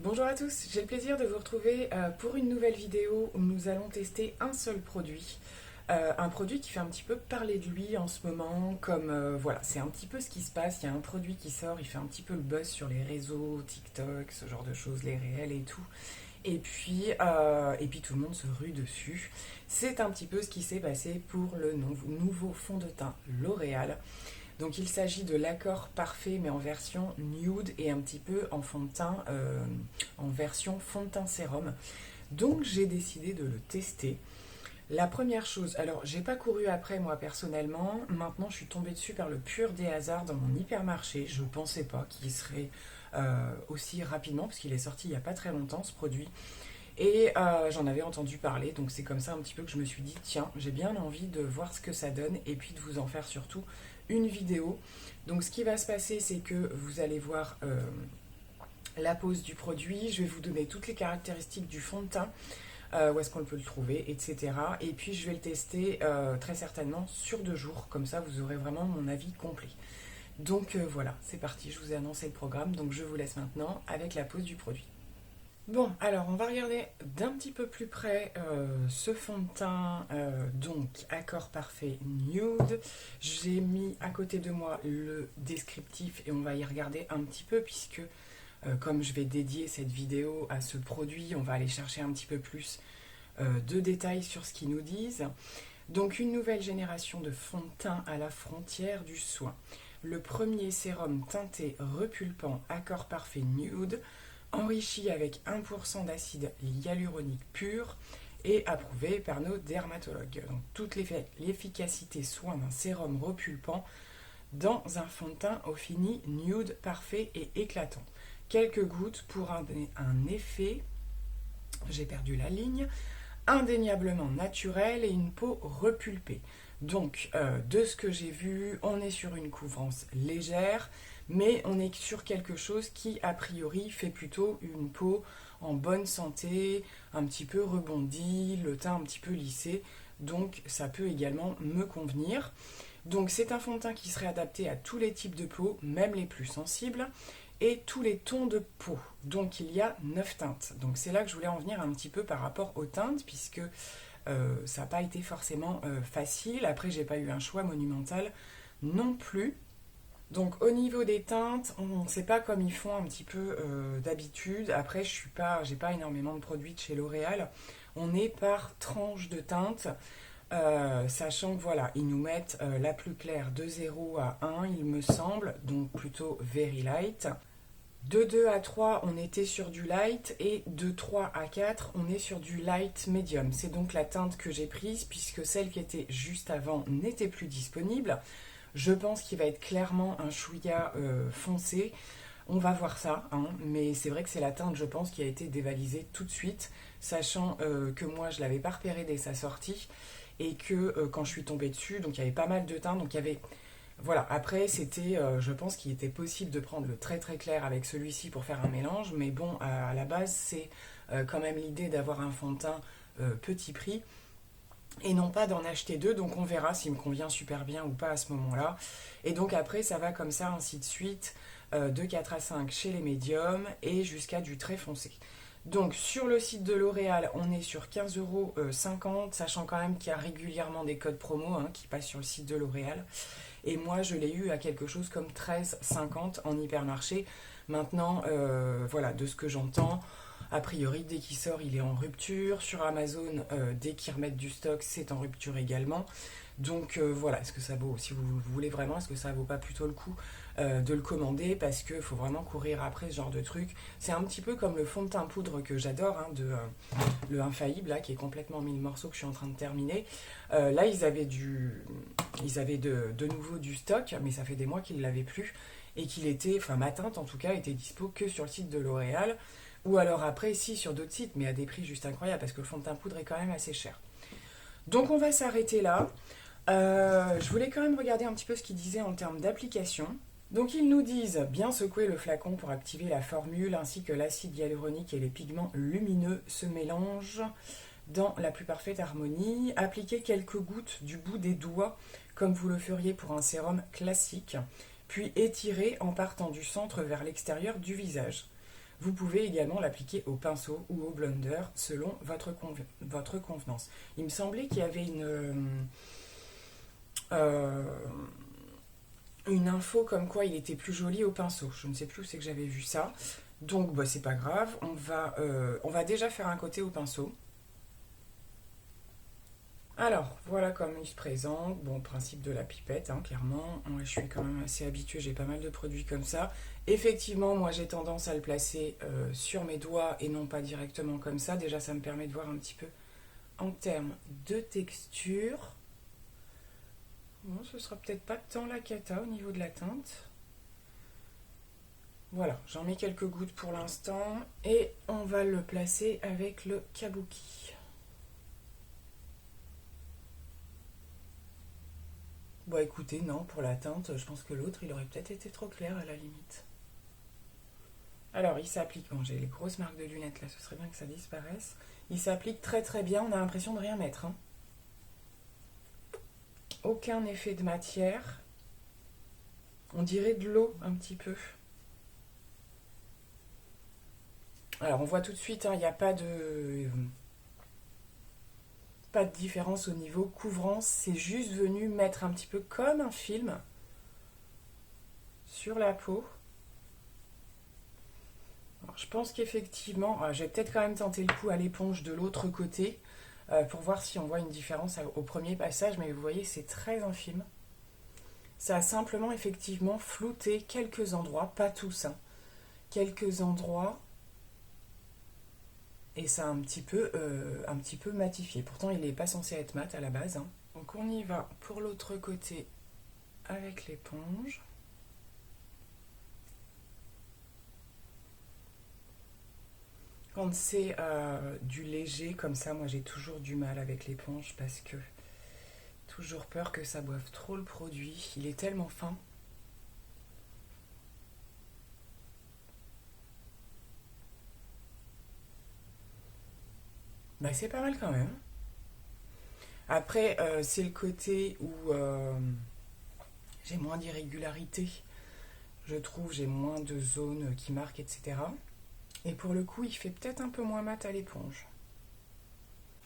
Bonjour à tous, j'ai le plaisir de vous retrouver pour une nouvelle vidéo où nous allons tester un seul produit. Un produit qui fait un petit peu parler de lui en ce moment, comme voilà, c'est un petit peu ce qui se passe, il y a un produit qui sort, il fait un petit peu le buzz sur les réseaux, TikTok, ce genre de choses, les réels et tout. Et puis tout le monde se rue dessus. C'est un petit peu ce qui s'est passé pour le nouveau fond de teint L'Oréal. Donc il s'agit de l'accord parfait mais en version nude et un petit peu en fond de teint, en version fond de teint sérum. Donc j'ai décidé de le tester. La première chose, alors j'ai pas couru après moi personnellement, maintenant je suis tombée dessus par le pur des hasards dans mon hypermarché. Je pensais pas qu'il serait aussi rapidement parce qu'il est sorti il y a pas très longtemps ce produit. Et j'en avais entendu parler, donc c'est comme ça un petit peu que je me suis dit, tiens, j'ai bien envie de voir ce que ça donne et puis de vous en faire surtout une vidéo. Donc ce qui va se passer, c'est que vous allez voir la pose du produit, je vais vous donner toutes les caractéristiques du fond de teint, où est-ce qu'on peut le trouver, etc. Et puis je vais le tester très certainement sur 2 jours, comme ça vous aurez vraiment mon avis complet. Donc voilà, c'est parti, je vous ai annoncé le programme, donc je vous laisse maintenant avec la pose du produit. Bon, alors on va regarder d'un petit peu plus près ce fond de teint, donc Accord Parfait Nude. J'ai mis à côté de moi le descriptif et on va y regarder un petit peu puisque comme je vais dédier cette vidéo à ce produit, on va aller chercher un petit peu plus de détails sur ce qu'ils nous disent. Donc une nouvelle génération de fond de teint à la frontière du soin. Le premier sérum teinté repulpant Accord Parfait Nude, enrichi avec 1% d'acide hyaluronique pur et approuvé par nos dermatologues. Donc toute l'efficacité soin d'un sérum repulpant dans un fond de teint au fini nude parfait et éclatant. Quelques gouttes pour un effet, j'ai perdu la ligne, indéniablement naturel et une peau repulpée. Donc, de ce que j'ai vu, on est sur une couvrance légère, mais on est sur quelque chose qui, a priori, fait plutôt une peau en bonne santé, un petit peu rebondie, le teint un petit peu lissé. Donc, ça peut également me convenir. Donc, c'est un fond de teint qui serait adapté à tous les types de peau, même les plus sensibles, et tous les tons de peau. Donc, il y a 9 teintes. Donc, c'est là que je voulais en venir un petit peu par rapport aux teintes, puisque ça n'a pas été forcément facile. Après, j'ai pas eu un choix monumental non plus. Donc au niveau des teintes, on ne sait pas comme ils font un petit peu d'habitude. Après, j'ai pas énormément de produits de chez L'Oréal. On est par tranche de teinte, sachant que voilà, ils nous mettent la plus claire de 0 à 1, il me semble, donc plutôt very light. De 2 à 3, on était sur du light et de 3 à 4, on est sur du light medium. C'est donc la teinte que j'ai prise puisque celle qui était juste avant n'était plus disponible. Je pense qu'il va être clairement un chouïa foncé. On va voir ça, hein, mais c'est vrai que c'est la teinte, je pense, qui a été dévalisée tout de suite, sachant que moi, je ne l'avais pas repéré dès sa sortie et que quand je suis tombée dessus, donc il y avait pas mal de teintes, donc il y avait... Voilà, après c'était, je pense qu'il était possible de prendre le très très clair avec celui-ci pour faire un mélange, mais bon, à la base, c'est quand même l'idée d'avoir un fond de teint petit prix, et non pas d'en acheter deux, donc on verra s'il me convient super bien ou pas à ce moment-là. Et donc après, ça va comme ça, ainsi de suite, de 4 à 5 chez les médiums, et jusqu'à du très foncé. Donc sur le site de L'Oréal, on est sur 15,50 €, sachant quand même qu'il y a régulièrement des codes promo qui passent sur le site de L'Oréal. Et moi, je l'ai eu à quelque chose comme 13,50 € en hypermarché. Maintenant, voilà, de ce que j'entends, a priori, dès qu'il sort, il est en rupture. Sur Amazon, dès qu'ils remettent du stock, c'est en rupture également. Donc voilà, est-ce que ça vaut, si vous voulez vraiment, est-ce que ça vaut pas plutôt le coup de le commander parce qu'il faut vraiment courir après ce genre de truc. C'est un petit peu comme le fond de teint poudre que j'adore, le Infaillible, là, qui est complètement 1000 morceaux que je suis en train de terminer. Là, ils avaient de nouveau du stock, mais ça fait des mois qu'ils ne l'avaient plus et qu'il était, enfin ma teinte en tout cas, était dispo que sur le site de L'Oréal ou alors après, si, sur d'autres sites, mais à des prix juste incroyables parce que le fond de teint poudre est quand même assez cher. Donc on va s'arrêter là. Je voulais quand même regarder un petit peu ce qu'ils disaient en termes d'application. Donc ils nous disent bien secouer le flacon pour activer la formule ainsi que l'acide hyaluronique et les pigments lumineux se mélangent dans la plus parfaite harmonie. Appliquez quelques gouttes du bout des doigts comme vous le feriez pour un sérum classique, puis étirez en partant du centre vers l'extérieur du visage. Vous pouvez également l'appliquer au pinceau ou au blender selon votre convenance. Il me semblait qu'il y avait euh, une info comme quoi il était plus joli au pinceau. Je ne sais plus où c'est que j'avais vu ça. Donc bah, c'est pas grave, on va déjà faire un côté au pinceau. Alors, voilà comment il se présente. Bon, principe de la pipette, hein, clairement. Moi, je suis quand même assez habituée, j'ai pas mal de produits comme ça. Effectivement, moi, j'ai tendance à le placer sur mes doigts et non pas directement comme ça. Déjà, ça me permet de voir un petit peu en termes de texture. Bon, ce sera peut-être pas tant la cata au niveau de la teinte. Voilà, j'en mets quelques gouttes pour l'instant. Et on va le placer avec le kabuki. Bon, écoutez, non, pour la teinte, je pense que l'autre, il aurait peut-être été trop clair à la limite. Alors, il s'applique, bon, j'ai les grosses marques de lunettes là, ce serait bien que ça disparaisse. Il s'applique très très bien, on a l'impression de rien mettre, hein. Aucun effet de matière. On dirait de l'eau un petit peu. Alors, on voit tout de suite, hein, il n'y a pas de différence au niveau couvrance. C'est juste venu mettre un petit peu comme un film sur la peau. Alors, je pense qu'effectivement, je vais peut-être quand même tenter le coup à l'éponge de l'autre côté pour voir si on voit une différence au premier passage, mais vous voyez, c'est très infime. Ça a simplement effectivement flouté quelques endroits, pas tous, hein, quelques endroits, et ça a un petit peu matifié. Pourtant, il n'est pas censé être mat à la base, hein. Donc on y va pour l'autre côté avec l'éponge. Quand c'est du léger comme ça, moi j'ai toujours du mal avec l'éponge parce que toujours peur que ça boive trop le produit. Il est tellement fin. Bah c'est pas mal quand même. Après, c'est le côté où j'ai moins d'irrégularité. Je trouve, j'ai moins de zones qui marquent, etc. Et pour le coup, il fait peut-être un peu moins mat à l'éponge.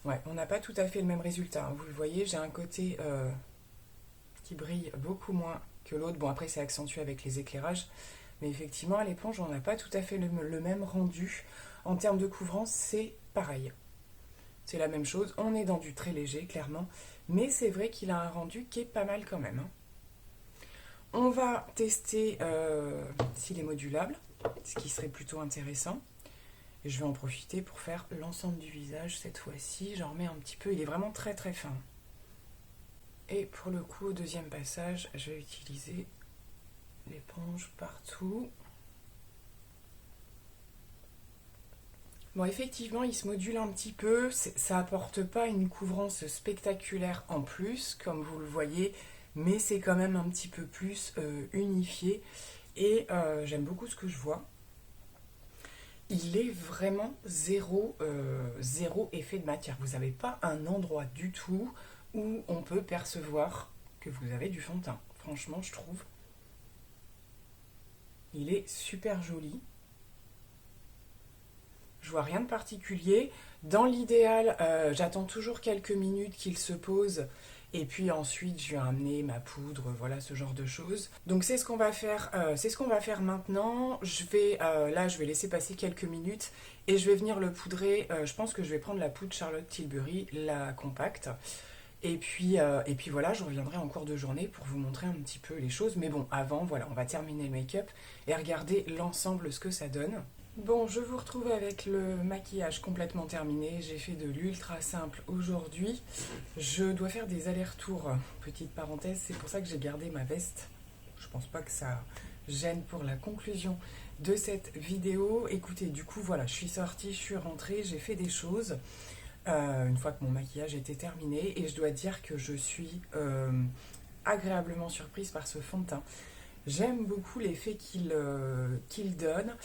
Ouais, on n'a pas tout à fait le même résultat, hein. Vous le voyez, j'ai un côté qui brille beaucoup moins que l'autre. Bon, après, c'est accentué avec les éclairages. Mais effectivement, à l'éponge, on n'a pas tout à fait le même rendu. En termes de couvrance, c'est pareil. C'est la même chose. On est dans du très léger, clairement. Mais c'est vrai qu'il a un rendu qui est pas mal quand même, hein. On va tester s'il est modulable, ce qui serait plutôt intéressant. Et je vais en profiter pour faire l'ensemble du visage cette fois-ci. J'en remets un petit peu. Il est vraiment très très fin. Et pour le coup, au deuxième passage, je vais utiliser l'éponge partout. Bon, effectivement, il se module un petit peu. Ça apporte pas une couvrance spectaculaire en plus, comme vous le voyez, mais c'est quand même un petit peu plus unifié. Et j'aime beaucoup ce que je vois. Il est vraiment zéro effet de matière. Vous n'avez pas un endroit du tout où on peut percevoir que vous avez du fond de teint. Franchement, je trouve. Il est super joli. Je vois rien de particulier. Dans l'idéal, j'attends toujours quelques minutes qu'il se pose. Et puis ensuite, je vais amener ma poudre, voilà, ce genre de choses. Donc c'est ce qu'on va faire, maintenant. Là, je vais laisser passer quelques minutes et je vais venir le poudrer. Je pense que je vais prendre la poudre Charlotte Tilbury, la compacte. Et puis voilà, je reviendrai en cours de journée pour vous montrer un petit peu les choses. Mais bon, avant, voilà, on va terminer le make-up et regarder l'ensemble, ce que ça donne. Bon, je vous retrouve avec le maquillage complètement terminé. J'ai fait de l'ultra simple aujourd'hui. Je dois faire des allers-retours, petite parenthèse, c'est pour ça que j'ai gardé ma veste. Je pense pas que ça gêne pour la conclusion de cette vidéo. Écoutez, du coup, voilà, je suis sortie, je suis rentrée, j'ai fait des choses une fois que mon maquillage était terminé et je dois dire que je suis agréablement surprise par ce fond de teint. J'aime beaucoup l'effet qu'il donne.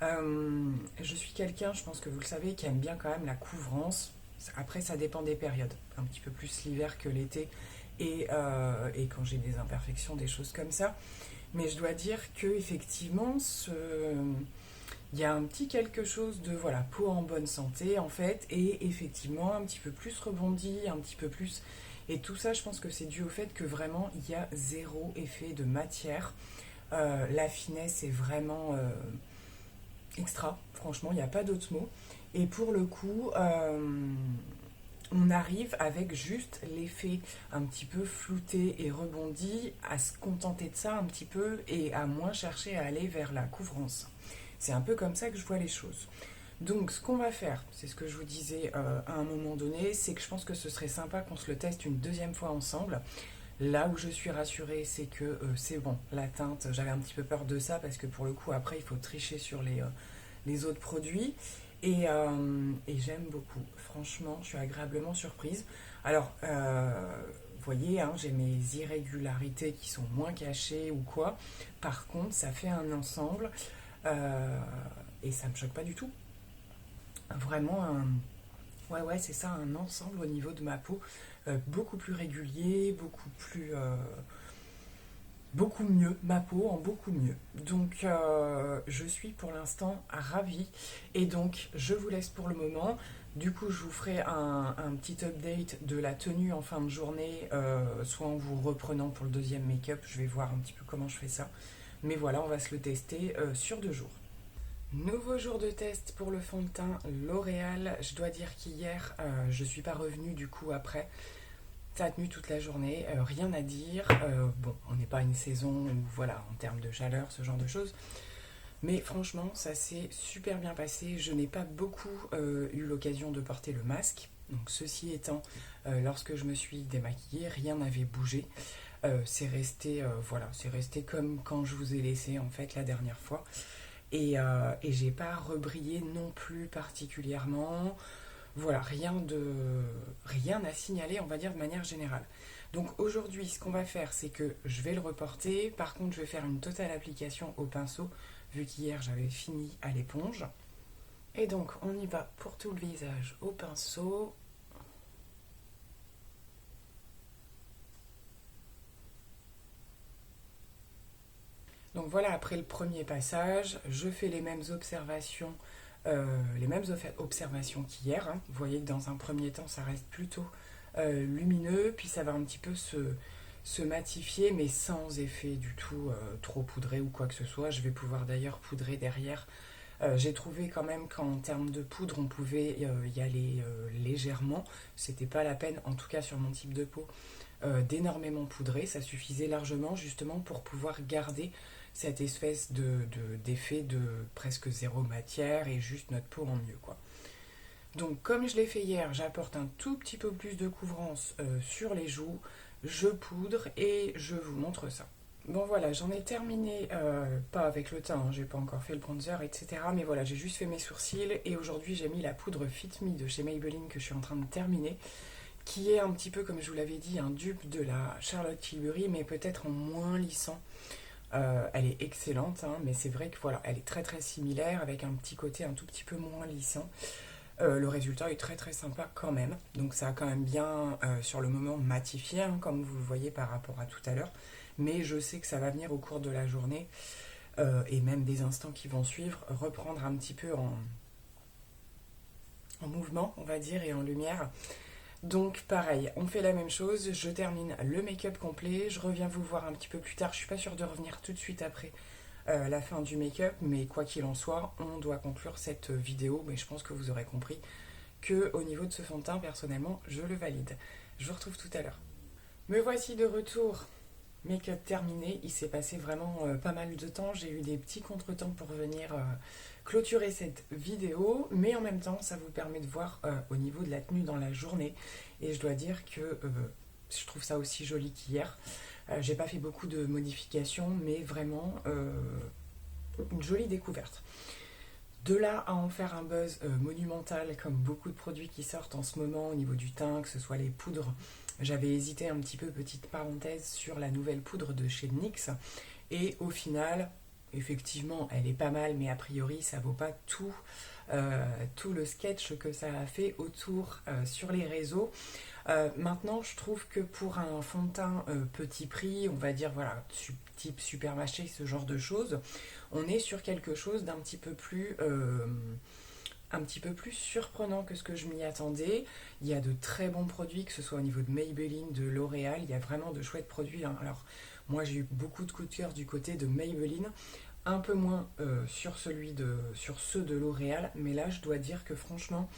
Je suis quelqu'un, je pense que vous le savez, qui aime bien quand même la couvrance. Après, ça dépend des périodes. Un petit peu plus l'hiver que l'été et quand j'ai des imperfections, des choses comme ça. Mais je dois dire que effectivement, Il y a un petit quelque chose de voilà, peau en bonne santé en fait, et effectivement un petit peu plus rebondi, un petit peu plus. Et tout ça, je pense que c'est dû au fait que vraiment il y a zéro effet de matière. La finesse est vraiment extra, franchement, il n'y a pas d'autre mot. Et pour le coup, on arrive avec juste l'effet un petit peu flouté et rebondi à se contenter de ça un petit peu et à moins chercher à aller vers la couvrance. C'est un peu comme ça que je vois les choses. Donc ce qu'on va faire, c'est ce que je vous disais à un moment donné, c'est que je pense que ce serait sympa qu'on se le teste une deuxième fois ensemble. Là où je suis rassurée, c'est que c'est bon, la teinte, j'avais un petit peu peur de ça parce que pour le coup, après, il faut tricher sur les autres produits. Et j'aime beaucoup. Franchement, je suis agréablement surprise. Alors, vous voyez, hein, j'ai mes irrégularités qui sont moins cachées ou quoi. Par contre, ça fait un ensemble et ça me choque pas du tout. Vraiment un... Ouais, ouais, c'est ça, un ensemble au niveau de ma peau beaucoup plus régulier, beaucoup mieux, ma peau en beaucoup mieux. Donc je suis pour l'instant ravie et donc je vous laisse pour le moment. Du coup, je vous ferai un petit update de la tenue en fin de journée, soit en vous reprenant pour le deuxième make-up, je vais voir un petit peu comment je fais ça. Mais voilà, on va se le tester sur 2 jours. Nouveau jour de test pour le fond de teint L'Oréal. Je dois dire qu'hier, je suis pas revenue du coup après. Ça a tenu toute la journée, rien à dire. Bon, on n'est pas une saison où, voilà, en termes de chaleur, ce genre de choses. Mais franchement, ça s'est super bien passé. Je n'ai pas beaucoup eu l'occasion de porter le masque. Donc, ceci étant, lorsque je me suis démaquillée, rien n'avait bougé. C'est resté comme quand je vous ai laissé en fait la dernière fois. Et j'ai pas rebrillé non plus particulièrement. Voilà, rien à signaler, on va dire de manière générale. Donc aujourd'hui, ce qu'on va faire, c'est que je vais le reporter. Par contre, je vais faire une totale application au pinceau, vu qu'hier j'avais fini à l'éponge. Et donc, on y va pour tout le visage au pinceau. Donc voilà, après le premier passage, je fais les mêmes observations qu'hier, hein. Vous voyez que dans un premier temps, ça reste plutôt lumineux, puis ça va un petit peu se matifier, mais sans effet du tout trop poudré ou quoi que ce soit. Je vais pouvoir d'ailleurs poudrer derrière. J'ai trouvé quand même qu'en termes de poudre, on pouvait y aller légèrement. C'était pas la peine, en tout cas sur mon type de peau, d'énormément poudrer. Ça suffisait largement justement pour pouvoir garder cette espèce d'effet de presque zéro matière et juste notre peau en mieux, quoi. Donc comme je l'ai fait hier, j'apporte un tout petit peu plus de couvrance sur les joues, je poudre et je vous montre ça. Bon voilà, j'en ai terminé, pas avec le teint, hein, j'ai pas encore fait le bronzer, etc. Mais voilà, j'ai juste fait mes sourcils et aujourd'hui j'ai mis la poudre Fit Me de chez Maybelline que je suis en train de terminer, qui est un petit peu, comme je vous l'avais dit, un dupe de la Charlotte Tilbury, mais peut-être en moins lissant. Elle est excellente, hein, mais c'est vrai que voilà, elle est très très similaire avec un petit côté un tout petit peu moins lissant. Le résultat est très très sympa quand même, donc ça a quand même bien sur le moment matifié, hein, comme vous le voyez par rapport à tout à l'heure, mais je sais que ça va venir au cours de la journée et même des instants qui vont suivre, reprendre un petit peu en mouvement, on va dire, et en lumière. Donc pareil, on fait la même chose, je termine le make-up complet, je reviens vous voir un petit peu plus tard, je suis pas sûre de revenir tout de suite après la fin du make-up, mais quoi qu'il en soit, on doit conclure cette vidéo, mais je pense que vous aurez compris que au niveau de ce fond de teint, personnellement, je le valide. Je vous retrouve tout à l'heure. Me voici de retour. Make-up terminé, il s'est passé vraiment pas mal de temps, j'ai eu des petits contretemps pour venir clôturer cette vidéo, mais en même temps ça vous permet de voir au niveau de la tenue dans la journée, et je dois dire que je trouve ça aussi joli qu'hier. J'ai pas fait beaucoup de modifications, mais vraiment une jolie découverte. De là à en faire un buzz monumental, comme beaucoup de produits qui sortent en ce moment au niveau du teint, que ce soit les poudres. J'avais hésité un petit peu, petite parenthèse, sur la nouvelle poudre de chez NYX. Et au final, effectivement, elle est pas mal, mais a priori, ça vaut pas tout tout le sketch que ça a fait autour sur les réseaux. Maintenant, je trouve que pour un fond de teint petit prix, on va dire voilà, type supermarché, ce genre de choses, on est sur quelque chose d'un un petit peu plus surprenant que ce que je m'y attendais. Il y a de très bons produits, que ce soit au niveau de Maybelline, de L'Oréal, il y a vraiment de chouettes produits, hein. Alors, moi j'ai eu beaucoup de coups de cœur du côté de Maybelline, un peu moins sur ceux de L'Oréal, mais là je dois dire que franchement,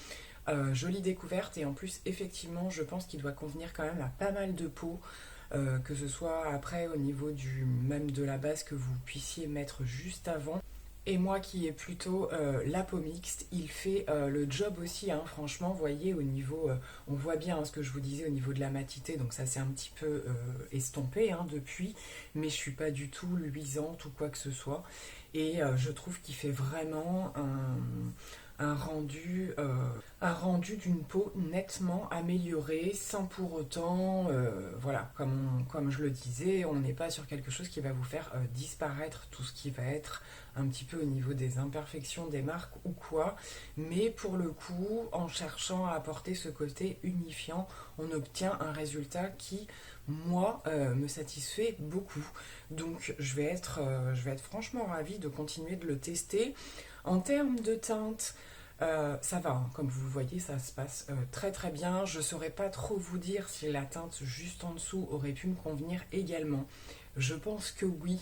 jolie découverte, et en plus effectivement je pense qu'il doit convenir quand même à pas mal de peaux, que ce soit après au niveau même de la base que vous puissiez mettre juste avant. Et moi qui ai plutôt la peau mixte, il fait le job aussi, hein. Franchement, vous voyez, au niveau, on voit bien, hein, ce que je vous disais au niveau de la matité, donc ça s'est un petit peu estompé, hein, depuis, mais je suis pas du tout luisante ou quoi que ce soit. Et je trouve qu'il fait vraiment un rendu d'une peau nettement améliorée, sans pour autant, voilà, comme je le disais, on n'est pas sur quelque chose qui va vous faire disparaître tout ce qui va être un petit peu au niveau des imperfections des marques ou quoi, mais pour le coup, en cherchant à apporter ce côté unifiant, on obtient un résultat qui, moi, me satisfait beaucoup. Donc je vais être franchement ravie de continuer de le tester. En termes de teinte, ça va, hein. Comme vous le voyez, ça se passe très très bien. Je ne saurais pas trop vous dire si la teinte juste en dessous aurait pu me convenir également. Je pense que oui.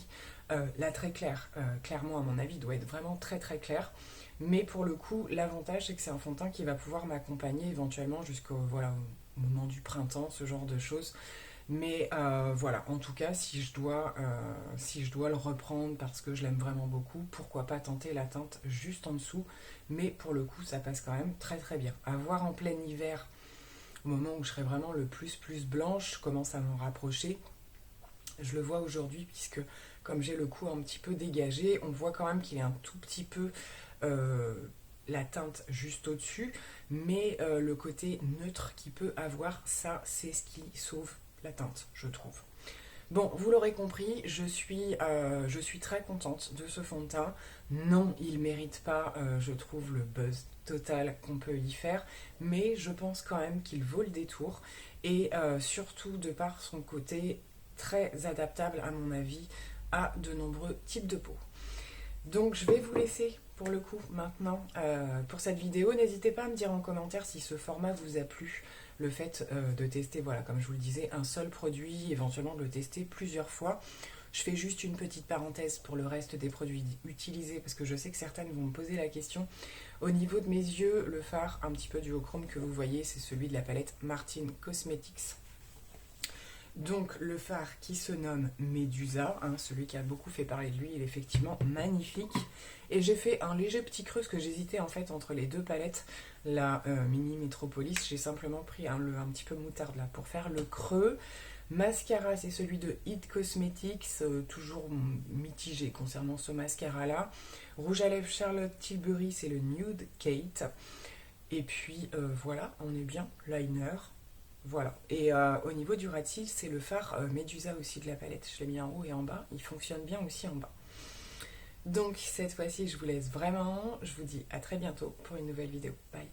La très claire, clairement à mon avis, doit être vraiment très très claire. Mais pour le coup, l'avantage c'est que c'est un fond de teint qui va pouvoir m'accompagner éventuellement jusqu'au voilà, au moment du printemps, ce genre de choses. Mais voilà, en tout cas, si je dois le reprendre parce que je l'aime vraiment beaucoup, pourquoi pas tenter la teinte juste en dessous. Mais pour le coup, ça passe quand même très très bien. À voir en plein hiver, au moment où je serai vraiment le plus blanche, je commence à m'en rapprocher. Je le vois aujourd'hui puisque comme j'ai le cou un petit peu dégagé, on voit quand même qu'il est un tout petit peu euh, la teinte juste au-dessus, mais le côté neutre qu'il peut avoir, ça c'est ce qui sauve la teinte, je trouve. Bon, vous l'aurez compris, je suis très contente de ce fond de teint. Non, il ne mérite pas, je trouve, le buzz total qu'on peut y faire, mais je pense quand même qu'il vaut le détour, et surtout de par son côté très adaptable, à mon avis, à de nombreux types de peau. Donc je vais vous laisser pour le coup maintenant pour cette vidéo. N'hésitez pas à me dire en commentaire si ce format vous a plu, le fait de tester, voilà, comme je vous le disais, un seul produit, éventuellement de le tester plusieurs fois. Je fais juste une petite parenthèse pour le reste des produits utilisés parce que je sais que certaines vont me poser la question. Au niveau de mes yeux, le fard un petit peu duochrome que vous voyez, c'est celui de la palette Martin Cosmetics. Donc le fard qui se nomme Medusa, hein, celui qui a beaucoup fait parler de lui, il est effectivement magnifique. Et j'ai fait un léger petit creux, parce que j'hésitais en fait entre les deux palettes, la Mini Metropolis. J'ai simplement pris un petit peu moutarde là pour faire le creux. Mascara, c'est celui de It Cosmetics, toujours mitigé concernant ce mascara là. Rouge à lèvres Charlotte Tilbury, c'est le Nude Kate. Et puis voilà, on est bien, liner. Voilà. Et au niveau du rat de cils, c'est le fard Medusa aussi de la palette. Je l'ai mis en haut et en bas. Il fonctionne bien aussi en bas. Donc cette fois-ci, je vous laisse vraiment. Je vous dis à très bientôt pour une nouvelle vidéo. Bye.